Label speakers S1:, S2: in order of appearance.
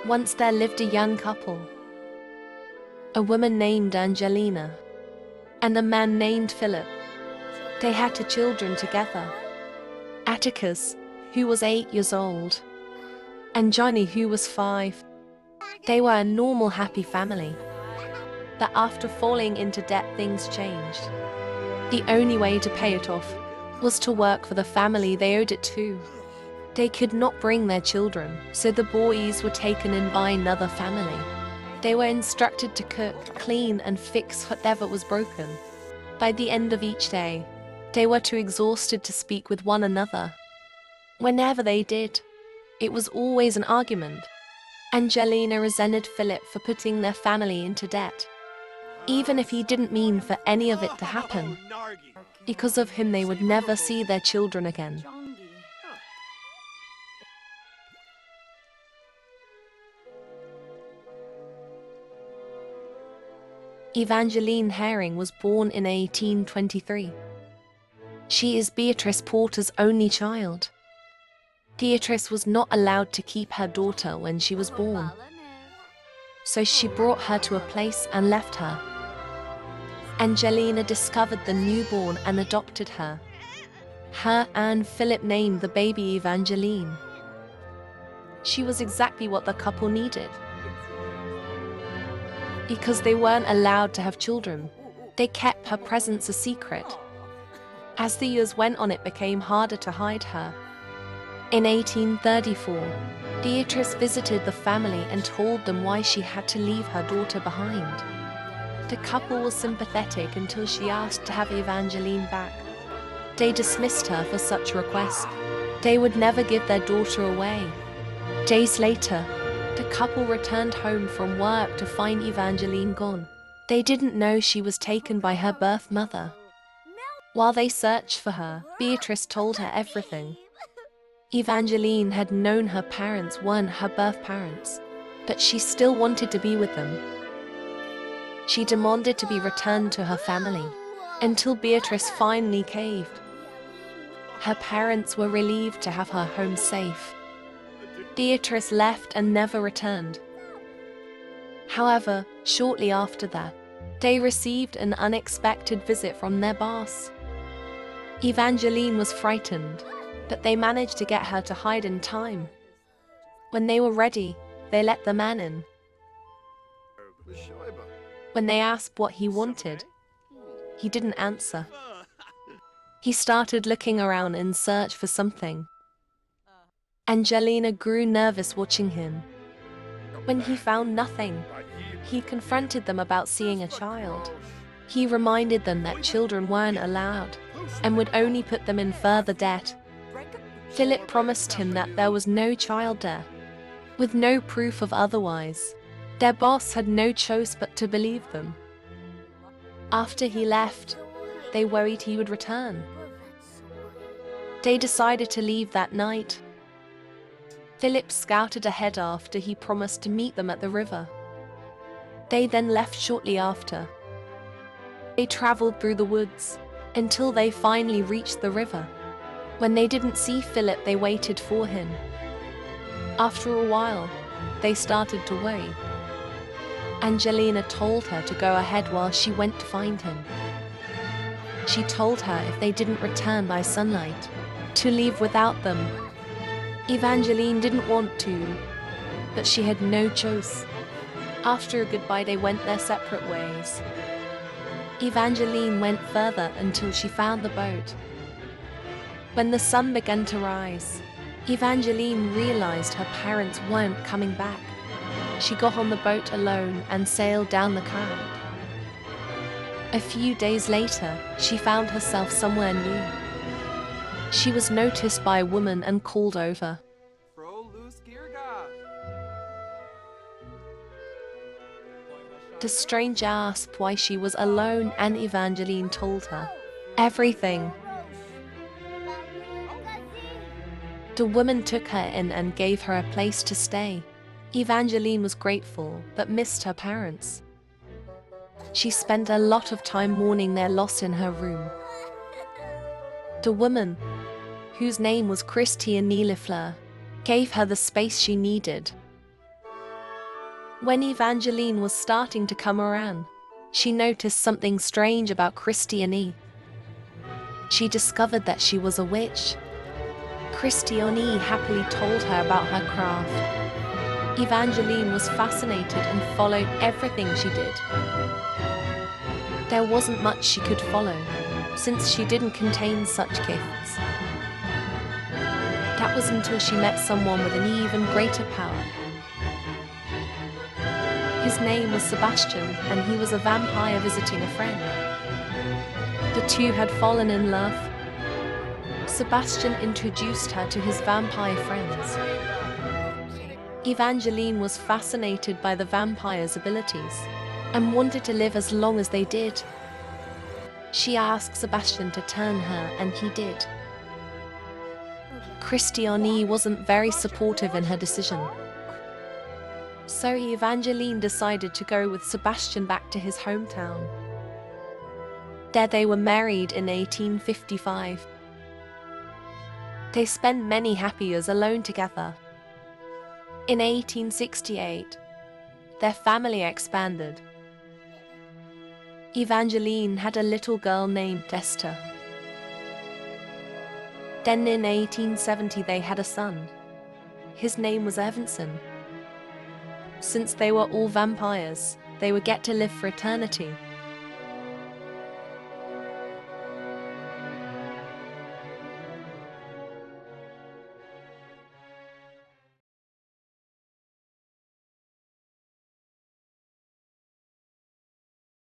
S1: Once there lived a young couple, a woman named Angelina and a man named Philip. They had 2 children together, Atticus, who was 8 years old, and Johnny, who was 5. They were a normal, happy family. But after falling into debt, things changed. The only way to pay it off was to work for the family they owed it to. They could not bring their children, so the boys were taken in by another family. They were instructed to cook, clean, and fix whatever was broken. By the end of each day, they were too exhausted to speak with one another. Whenever they did, it was always an argument. Angelina resented Philip for putting their family into debt, even if he didn't mean for any of it to happen. Because of him, they would never see their children again. Evangeline Herring was born in 1823. She is Beatrice Porter's only child. Beatrice was not allowed to keep her daughter when she was born, so she brought her to a place and left her. Angelina discovered the newborn and adopted her. Her and Philip named the baby Evangeline. She was exactly what the couple needed. Because they weren't allowed to have children, they kept her presence a secret. As the years went on, it became harder to hide her. In 1834, Beatrice visited the family and told them why she had to leave her daughter behind. The couple was sympathetic until she asked to have Evangeline back. They dismissed her for such a request. They would never give their daughter away. Days later, the couple returned home from work to find Evangeline gone. They didn't know she was taken by her birth mother. While they searched for her, Beatrice told her everything. Evangeline had known her parents weren't her birth parents, but she still wanted to be with them. She demanded to be returned to her family, until Beatrice finally caved. Her parents were relieved to have her home safe. Beatrice left and never returned. However, shortly after that, they received an unexpected visit from their boss. Evangeline was frightened, but they managed to get her to hide in time. When they were ready, they let the man in. When they asked what he wanted, he didn't answer. He started looking around in search for something. Angelina grew nervous watching him. When he found nothing, he confronted them about seeing a child. He reminded them that children weren't allowed and would only put them in further debt. Philip promised him that there was no child there, with no proof of otherwise. Their boss had no choice but to believe them. After he left, they worried he would return. They decided to leave that night. Philip scouted ahead after he promised to meet them at the river. They then left shortly after. They traveled through the woods until they finally reached the river. When they didn't see Philip, they waited for him. After a while, they started to worry. Angelina told her to go ahead while she went to find him. She told her if they didn't return by sunlight, to leave without them. Evangeline didn't want to, but she had no choice. After a goodbye, they went their separate ways. Evangeline went further until she found the boat. When the sun began to rise, Evangeline realized her parents weren't coming back. She got on the boat alone and sailed down the current. A few days later, she found herself somewhere new. She was noticed by a woman and called over. The stranger asked why she was alone, and Evangeline told her everything. The woman took her in and gave her a place to stay. Evangeline was grateful, but missed her parents. She spent a lot of time mourning their loss in her room. The woman, whose name was Christiane Nilefleur, gave her the space she needed. When Evangeline was starting to come around, she noticed something strange about Christiane. She discovered that she was a witch. Christiane happily told her about her craft. Evangeline was fascinated and followed everything she did. There wasn't much she could follow, since she didn't contain such gifts. That was until she met someone with an even greater power. His name was Sebastian, and he was a vampire visiting a friend. The two had fallen in love. Sebastian introduced her to his vampire friends. Evangeline was fascinated by the vampire's abilities and wanted to live as long as they did. She asked Sebastian to turn her, and he did. Christiane wasn't very supportive in her decision. So Evangeline decided to go with Sebastian back to his hometown. There they were married in 1855. They spent many happy years alone together. In 1868, their family expanded. Evangeline had a little girl named Esther. Then in 1870 they had a son. His name was Evanson. Since they were all vampires, they would get to live for eternity.